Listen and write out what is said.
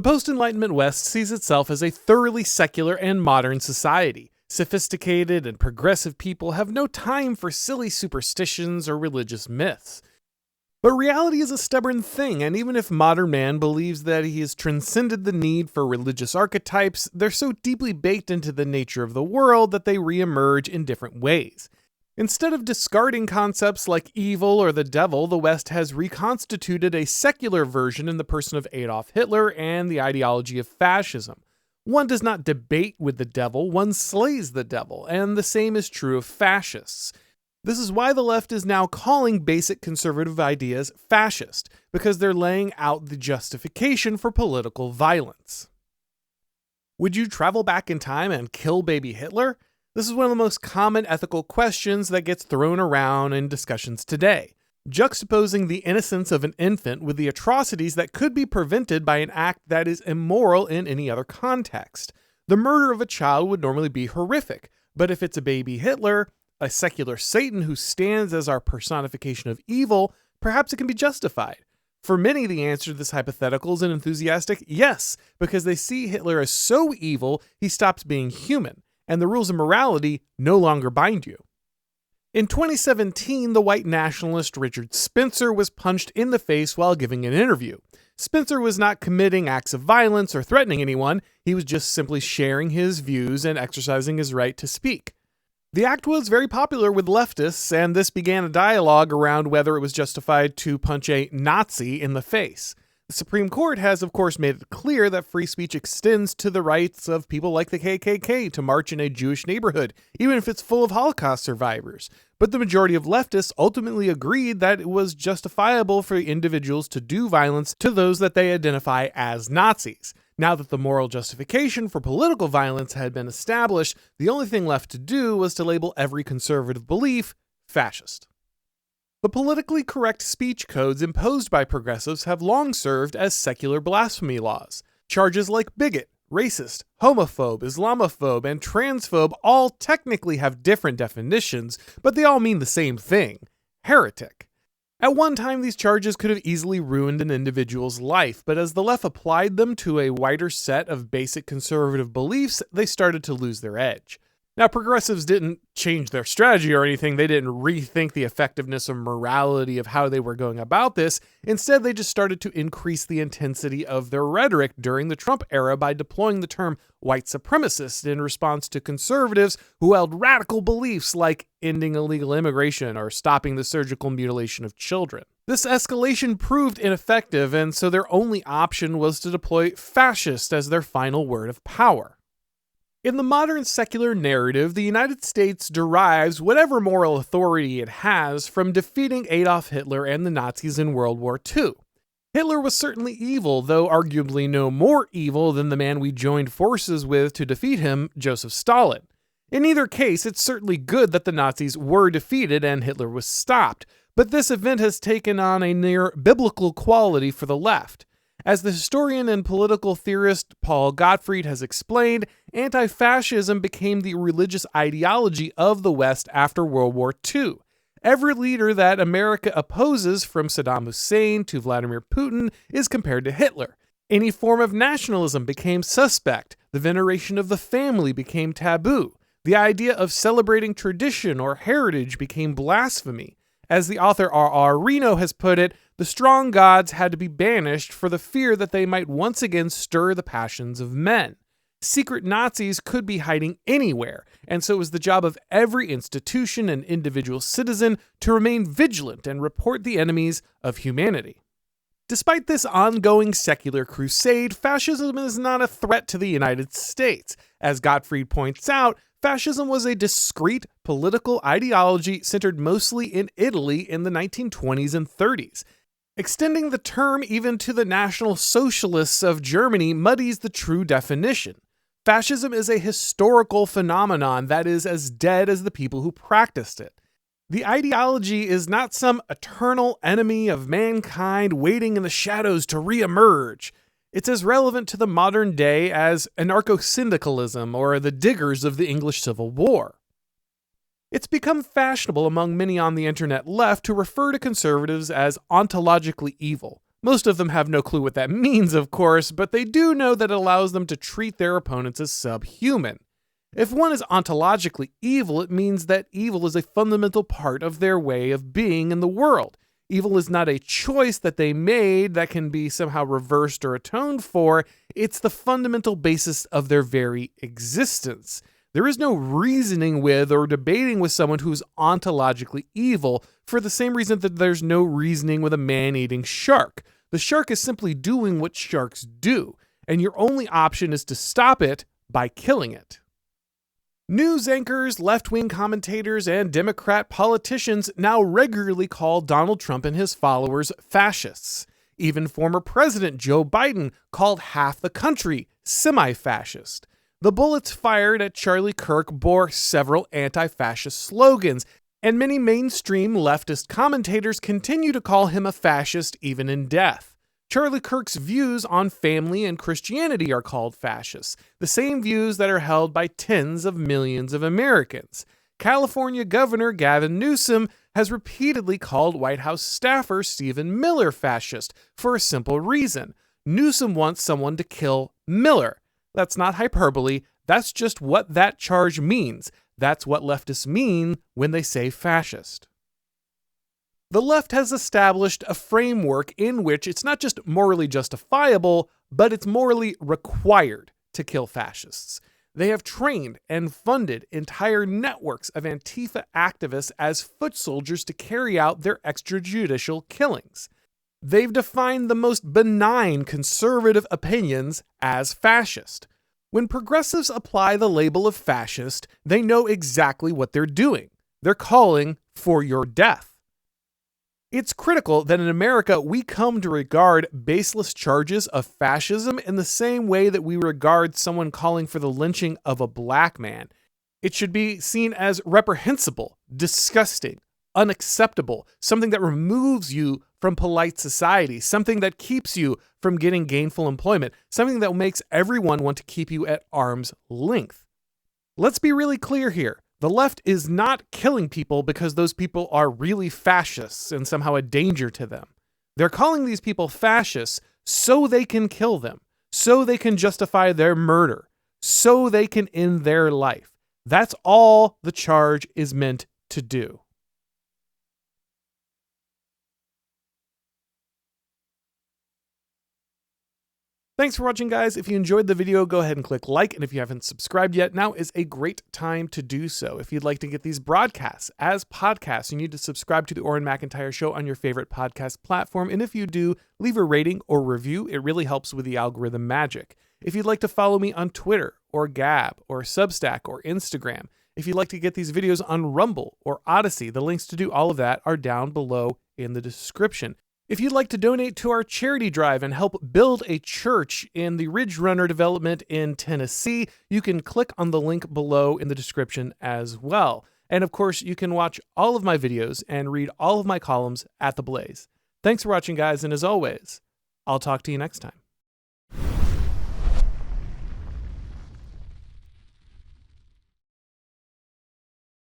post-Enlightenment West sees itself as a thoroughly secular and modern society. Sophisticated and progressive people have no time for silly superstitions or religious myths. But reality is a stubborn thing, and even if modern man believes that he has transcended the need for religious archetypes, they're so deeply baked into the nature of the world that they re-emerge in different ways. Instead of discarding concepts like evil or the devil, the West has reconstituted a secular version in the person of Adolf Hitler and the ideology of fascism. One does not debate with the devil, one slays the devil, and the same is true of fascists. This is why the left is now calling basic conservative ideas fascist, because they're laying out the justification for political violence. Would you travel back in time and kill baby Hitler? This is one of the most common ethical questions that gets thrown around in discussions today, juxtaposing the innocence of an infant with the atrocities that could be prevented by an act that is immoral in any other context. The murder of a child would normally be horrific, but if it's a baby Hitler, a secular Satan who stands as our personification of evil, perhaps it can be justified. For many, the answer to this hypothetical is an enthusiastic yes, because they see Hitler as so evil he stops being human, and the rules of morality no longer bind you. In 2017, the white nationalist Richard Spencer was punched in the face while giving an interview. Spencer was not committing acts of violence or threatening anyone, he was just simply sharing his views and exercising his right to speak. The act was very popular with leftists, and this began a dialogue around whether it was justified to punch a Nazi in the face. The Supreme Court has, of course, made it clear that free speech extends to the rights of people like the KKK to march in a Jewish neighborhood, even if it's full of Holocaust survivors. But the majority of leftists ultimately agreed that it was justifiable for individuals to do violence to those that they identify as Nazis. Now that the moral justification for political violence had been established, the only thing left to do was to label every conservative belief fascist. The politically correct speech codes imposed by progressives have long served as secular blasphemy laws. Charges like bigot, racist, homophobe, Islamophobe, and transphobe all technically have different definitions, but they all mean the same thing: heretic. At one time, these charges could have easily ruined an individual's life, but as the left applied them to a wider set of basic conservative beliefs, they started to lose their edge. Now, progressives didn't change their strategy or anything. They didn't rethink the effectiveness or morality of how they were going about this. Instead, they just started to increase the intensity of their rhetoric during the Trump era by deploying the term white supremacist in response to conservatives who held radical beliefs like ending illegal immigration or stopping the surgical mutilation of children. This escalation proved ineffective, and so their only option was to deploy fascist as their final word of power. In the modern secular narrative, the United States derives whatever moral authority it has from defeating Adolf Hitler and the Nazis in World War II. Hitler was certainly evil, though arguably no more evil than the man we joined forces with to defeat him, Joseph Stalin. In either case, it's certainly good that the Nazis were defeated and Hitler was stopped, but this event has taken on a near biblical quality for the left. As the historian and political theorist Paul Gottfried has explained, anti-fascism became the religious ideology of the West after World War II. Every leader that America opposes, from Saddam Hussein to Vladimir Putin, is compared to Hitler. Any form of nationalism became suspect. The veneration of the family became taboo. The idea of celebrating tradition or heritage became blasphemy. As the author R.R. Reno has put it, the strong gods had to be banished for the fear that they might once again stir the passions of men. Secret Nazis could be hiding anywhere, and so it was the job of every institution and individual citizen to remain vigilant and report the enemies of humanity. Despite this ongoing secular crusade, fascism is not a threat to the United States. As Gottfried points out, fascism was a discrete political ideology centered mostly in Italy in the 1920s and 30s. Extending the term even to the National Socialists of Germany muddies the true definition. Fascism is a historical phenomenon that is as dead as the people who practiced it. The ideology is not some eternal enemy of mankind waiting in the shadows to re-emerge. It's as relevant to the modern day as anarcho-syndicalism or the diggers of the English Civil War. It's become fashionable among many on the internet left to refer to conservatives as ontologically evil. Most of them have no clue what that means, of course, but they do know that it allows them to treat their opponents as subhuman. If one is ontologically evil, it means that evil is a fundamental part of their way of being in the world. Evil is not a choice that they made that can be somehow reversed or atoned for. It's the fundamental basis of their very existence. There is no reasoning with or debating with someone who's ontologically evil for the same reason that there's no reasoning with a man-eating shark. The shark is simply doing what sharks do, and your only option is to stop it by killing it. News anchors, left-wing commentators, and Democrat politicians now regularly call Donald Trump and his followers fascists. Even former President Joe Biden called half the country semi-fascist. The bullets fired at Charlie Kirk bore several anti-fascist slogans, and many mainstream leftist commentators continue to call him a fascist even in death. Charlie Kirk's views on family and Christianity are called fascists, the same views that are held by tens of millions of Americans. California Governor Gavin Newsom has repeatedly called White House staffer Stephen Miller fascist for a simple reason. Newsom wants someone to kill Miller. That's not hyperbole, that's just what that charge means. That's what leftists mean when they say fascist. The left has established a framework in which it's not just morally justifiable, but it's morally required to kill fascists. They have trained and funded entire networks of Antifa activists as foot soldiers to carry out their extrajudicial killings. They've defined the most benign conservative opinions as fascist. When progressives apply the label of fascist, they know exactly what they're doing. They're calling for your death. It's critical that in America we come to regard baseless charges of fascism in the same way that we regard someone calling for the lynching of a black man. It should be seen as reprehensible, disgusting, unacceptable, something that removes you from polite society, something that keeps you from getting gainful employment, something that makes everyone want to keep you at arm's length. Let's be really clear here. The left is not killing people because those people are really fascists and somehow a danger to them. They're calling these people fascists so they can kill them, so they can justify their murder, so they can end their life. That's all the charge is meant to do. Thanks for watching, guys. If you enjoyed the video, go ahead and click like, and if you haven't subscribed yet, now is a great time to do so. If you'd like to get these broadcasts as podcasts, you need to subscribe to the Auron MacIntyre Show on your favorite podcast platform, and if you do, leave a rating or review. It really helps with the algorithm magic. If you'd like to follow me on Twitter, or Gab, or Substack, or Instagram, if you'd like to get these videos on Rumble or Odyssey, the links to do all of that are down below in the description. If you'd like to donate to our charity drive and help build a church in the Ridge Runner development in Tennessee, you can click on the link below in the description as well. And of course, you can watch all of my videos and read all of my columns at The Blaze. Thanks for watching, guys, and as always, I'll talk to you next time.